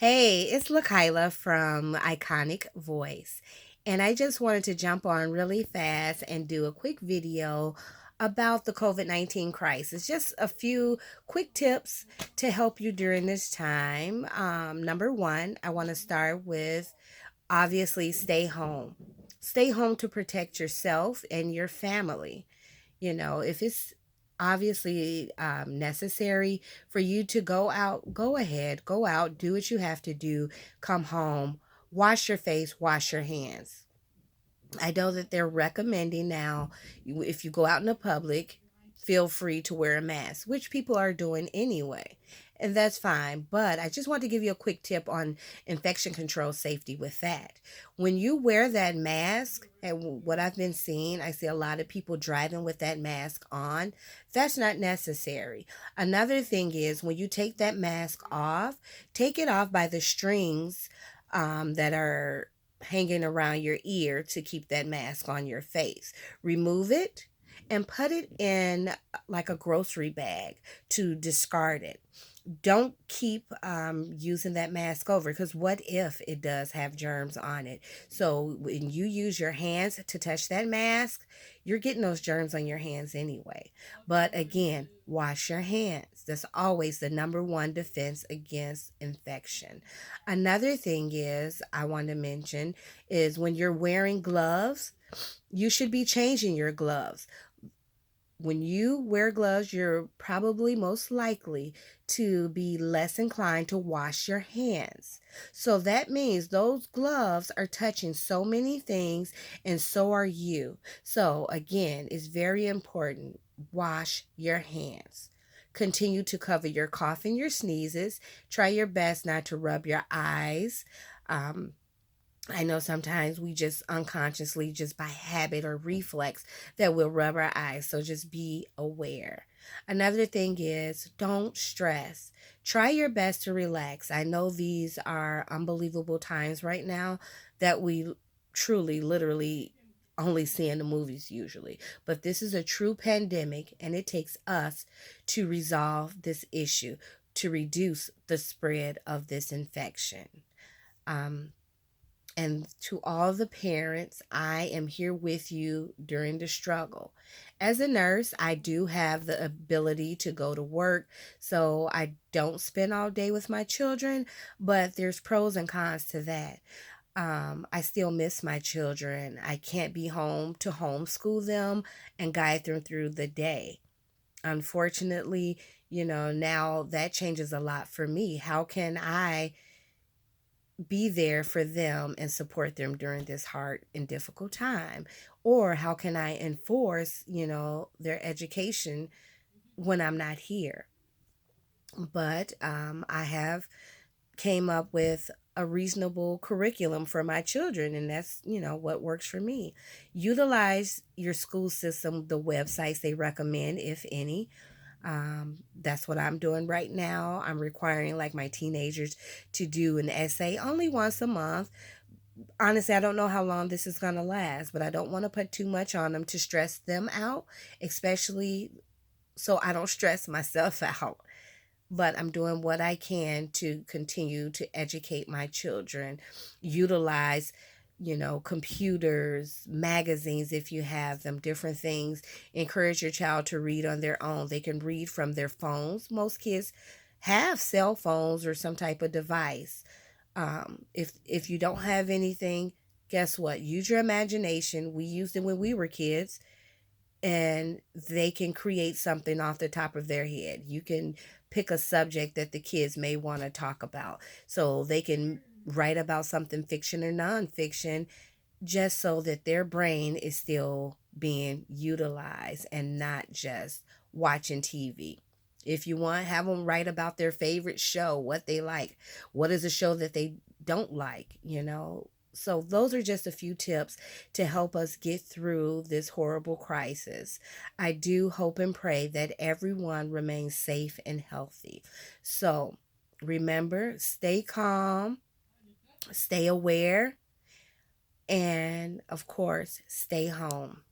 Hey, it's Lakayla from Iconic Voice, and I just wanted to jump on really fast and do a quick video about the COVID-19 crisis. Just a few quick tips to help you during this time. Number one, I want to start with obviously stay home. Stay home to protect yourself and your family. If it's obviously necessary for you to go out, go ahead, go out, do what you have to do, come home, wash your face, wash your hands. I know that they're recommending now, if you go out in the public, feel free to wear a mask, which people are doing anyway. And that's fine. But I just want to give you a quick tip on infection control safety with that. When you wear that mask, and what I've been seeing, I see a lot of people driving with that mask on. That's not necessary. Another thing is when you take that mask off, take it off by the strings that are hanging around your ear to keep that mask on your face. Remove it and put it in like a grocery bag to discard it. Don't keep using that mask over, because what if it does have germs on it? So when you use your hands to touch that mask, you're getting those germs on your hands anyway. But again, wash your hands. That's always the number one defense against infection. Another thing is I want to mention is when you're wearing gloves, you should be changing your gloves. When you wear gloves, you're probably most likely to be less inclined to wash your hands. So that means those gloves are touching so many things, and so are you. So, again, it's very important. Wash your hands. Continue to cover your cough and your sneezes. Try your best not to rub your eyes. Um, I know sometimes we just unconsciously, just by habit or reflex, that we'll rub our eyes. So just be aware. Another thing is don't stress. Try your best to relax. I know these are unbelievable times right now that we truly, literally only see in the movies usually. But this is a true pandemic, and it takes us to resolve this issue, to reduce the spread of this infection. Um, and to all the parents, I am here with you during the struggle. As a nurse, I do have the ability to go to work, so I don't spend all day with my children, but there's pros and cons to that. I still miss my children. I can't be home to homeschool them and guide them through the day. Unfortunately, now that changes a lot for me. How can I be there for them and support them during this hard and difficult time? Or how can I enforce, their education when I'm not here? But I have came up with a reasonable curriculum for my children, and that's what works for me. Utilize your school system, the websites they recommend, if any. That's what I'm doing right now. I'm requiring like my teenagers to do an essay only once a month. Honestly, I don't know how long this is going to last, but I don't want to put too much on them to stress them out, especially so I don't stress myself out. But I'm doing what I can to continue to educate my children. Utilize, computers, magazines if you have them, different things. Encourage your child to read on their own. They can read from their phones. Most kids have cell phones or some type of device. If you don't have anything, guess what? Use your imagination. We used it when we were kids, and they can create something off the top of their head. You can pick a subject that the kids may want to talk about. So they can write about something fiction or nonfiction, just so that their brain is still being utilized and not just watching TV. If you want, have them write about their favorite show, what they like, what is a show that they don't like. So, those are just a few tips to help us get through this horrible crisis. I do hope and pray that everyone remains safe and healthy. So, remember, stay calm, stay aware, and of course, stay home.